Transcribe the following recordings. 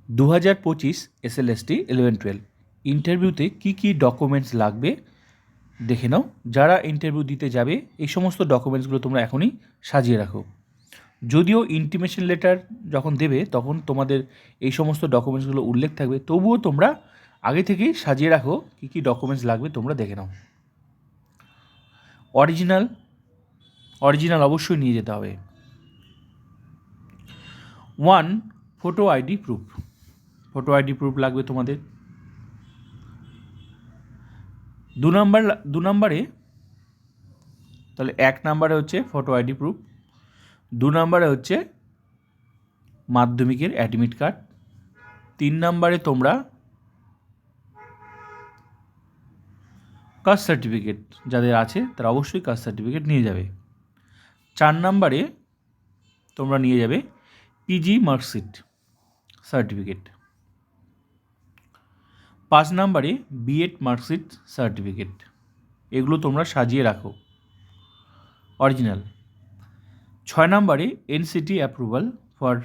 2025 SLST 11-12 ইন্টারভিউতে কী কী documents লাগবে দেখে নাও। যারা ইন্টারভিউ দিতে যাবে এই সমস্ত ডকুমেন্টসগুলো তোমরা এখনই সাজিয়ে রাখো। যদিও ইন্টিমেশন লেটার যখন দেবে তখন তোমাদের এই সমস্ত ডকুমেন্টসগুলো উল্লেখ থাকবে, তবুও তোমরা আগে থেকেই সাজিয়ে রাখো কী কী ডকুমেন্টস লাগবে তোমরা দেখে নাও। অরিজিনাল অবশ্যই নিয়ে যেতে হবে। 1 ফটো আইডি প্রুফ লাগবে তোমাদের। দু নম্বরে তাহলে 1 নম্বরে হচ্ছে ফটো আইডি প্রুফ, 2 নম্বরে হচ্ছে মাধ্যমিকের অ্যাডমিট কার্ড, 3 নম্বরে তোমরা কাস্ট সার্টিফিকেট যাদের আছে তারা অবশ্যই কাস্ট সার্টিফিকেট নিয়ে যাবে। 4 নম্বরে তোমরা নিয়ে যাবে পিজি মার্কশিট সার্টিফিকেট। 5 নম্বরে বিএড মার্কশিট সার্টিফিকেট। এগুলো তোমরা সাজিয়ে রাখো অরিজিনাল। 6 নম্বরে NCT approval for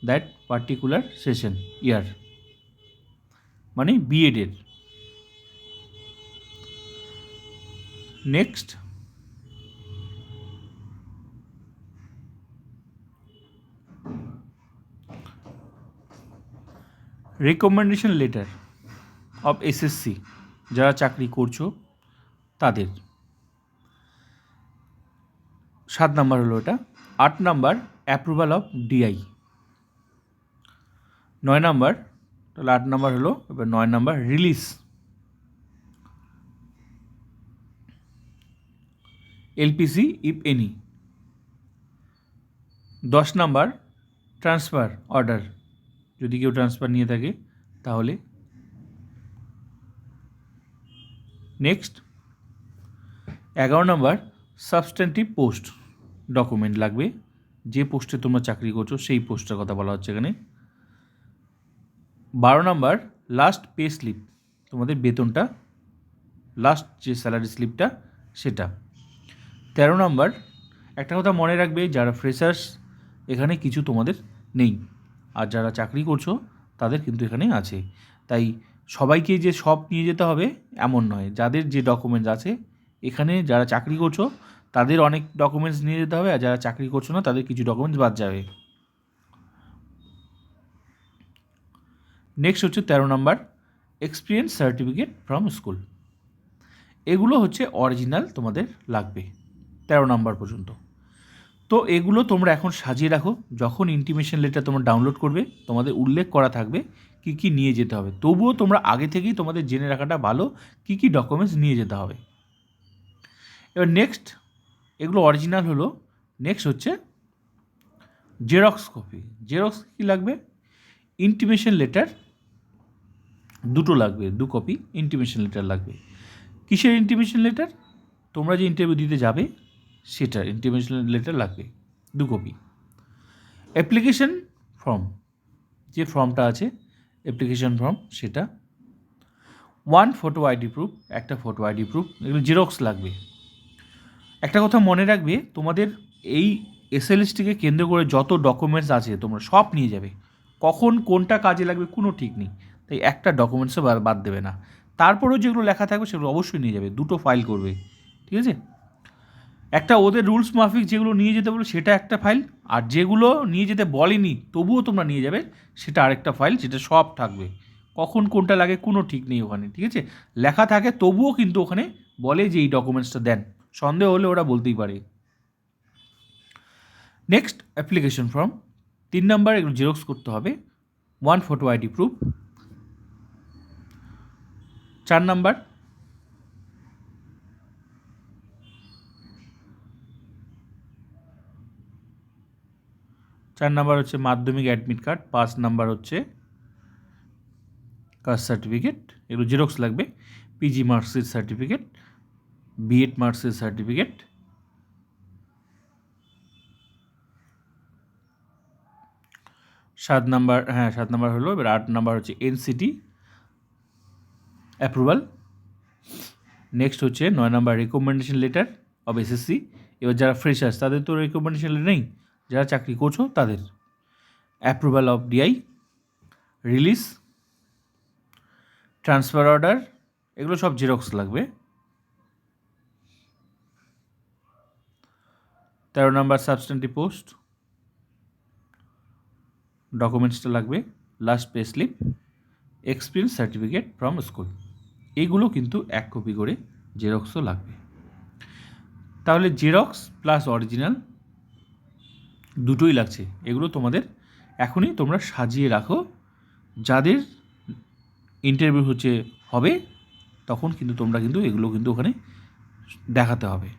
that particular session year, মানে বিএডের। Next recommendation letter of SSC যারা চাকরি করছো তাদের। 7 নাম্বার হলো এটা। 8 number approval of DI. 9 number, তাহলে 8 নাম্বার হলো। এবার 9 number release. LPC if any. 10 number transfer order, যদি কেউ ট্রান্সফার নিয়ে থাকে তাহলে। Next 11 number substantive post document লাগবে, যে পোস্টে তোমরা চাকরি করছো সেই পোস্টের কথা বলা হচ্ছে এখানে। 12 নাম্বার লাস্ট পে স্লিপ, তোমাদের বেতনটা লাস্ট যে স্যালারি স্লিপটা সেটা। 13 নাম্বার, একটা কথা মনে রাখবে, যারা ফ্রেশার্স এখানে কিছু তোমাদের নেই, আর যারা চাকরি করছো তাদের কিন্তু এখানে আছে। তাই সবাইকে যে সব নিয়ে যেতে হবে এমন নয়, যাদের যে ডকুমেন্টস আছে এখানে যারা চাকরি করছো তাদের অনেক ডকুমেন্টস নিয়ে যেতে হবে, আর যারা চাকরি করছো না তাদের কিছু ডকুমেন্টস বাদ যাবে। নেক্সট হচ্ছে 13 number experience certificate from school. এগুলো হচ্ছে অরিজিনাল তোমাদের লাগবে 13 নাম্বার পর্যন্ত। তো এগুলো তোমরা এখন সাজিয়ে রাখো, যখন ইন্টিমেশন লেটার তোমরা ডাউনলোড করবে তোমাদের উল্লেখ করা থাকবে কী কী নিয়ে যেতে হবে। তবুও তোমরা আগে থেকেই তোমাদের জেনে রাখাটা ভালো কী কী ডকুমেন্টস নিয়ে যেতে হবে। এবার নেক্সট, এগুলো অরিজিনাল হলো। নেক্সট হচ্ছে জেরক্স কপি। জেরক্স কী লাগবে? ইন্টিমেশন লেটার দুটো লাগবে, 2 কপি ইন্টিমেশন লেটার লাগবে। কিসের ইন্টিমেশন লেটার? তোমরা যে ইন্টারভিউ দিতে যাবে সেটার ইন্টিমেশন লেটার লাগবে 2 কপি। অ্যাপ্লিকেশন ফর্ম, যে ফর্মটা আছে অ্যাপ্লিকেশন ফর্ম সেটা। 1 ফটো আইডি প্রুফ, একটা ফটো আইডি প্রুফ, এগুলো জেরক্স লাগবে। একটা কথা মনে রাখবে, তোমাদের এই এসএলএসটিকে কেন্দ্র করে যত ডকুমেন্টস আছে তোমরা সব নিয়ে যাবে, কখন কোনটা কাজে লাগবে কোনো ঠিক নেই, তাই একটা ডকুমেন্টসও বাদ দেবে না। তারপরেও যেগুলো লেখা থাকবে সেগুলো অবশ্যই নিয়ে যাবে, 2টো ফাইল করবে, ঠিক আছে? একটা ওদের রুলস মাফিক যেগুলো নিয়ে যেতে বলো সেটা একটা ফাইল, আর যেগুলো নিয়ে যেতে বলেনি তবুও তোমরা নিয়ে যাবে সেটা আরেকটা ফাইল, যেটা সব থাকবে, কখন কোনটা লাগে কোনো ঠিক নেই ওখানে, ঠিক আছে? লেখা থাকে তবুও কিন্তু ওখানে বলে যে এই ডকুমেন্টসটা দেন, সন্দেহ হলে ওরা বলতেই পারে। নেক্সট অ্যাপ্লিকেশন ফর্ম 3 নাম্বার, এগুলো জেরক্স করতে হবে। 1 ফটো আইডি প্রুফ। 4 নাম্বার হচ্ছে মাধ্যমিক অ্যাডমিট কার্ড। 5 নাম্বার হচ্ছে কাস্ট সার্টিফিকেট, এগুলো জেরক্স লাগবে। PG marksheet certificate, BEd marksheet certificate. 7 number, 7 number হলো। এবার 8 নাম্বার হচ্ছে এনসিটি অ্যাপ্রুভাল। নেক্সট হচ্ছে 9 number recommendation letter of SSC. এবার যারা ফ্রেশার্স তাদের তো রেকমেন্ডেশন লেটার নেই, যারা চাকরি করছো তাদের। Approval of DI, release, transfer order, এগুলো সব জেরক্স লাগবে। 13 নম্বর সাবস্ট্যান্টিভ পোস্ট, ডকুমেন্টসটা লাগবে, last pay slip, experience certificate from school, এগুলো কিন্তু 1 কপি করে জেরক্সও লাগবে। তাহলে জেরক্স প্লাস অরিজিনাল দুটোই লাগছে। এগুলো তোমাদের এখনই তোমরা সাজিয়ে রাখো, যাদের ইন্টারভিউ হবে তখন কিন্তু তোমরা কিন্তু এগুলো কিন্তু ওখানে দেখাতে হবে।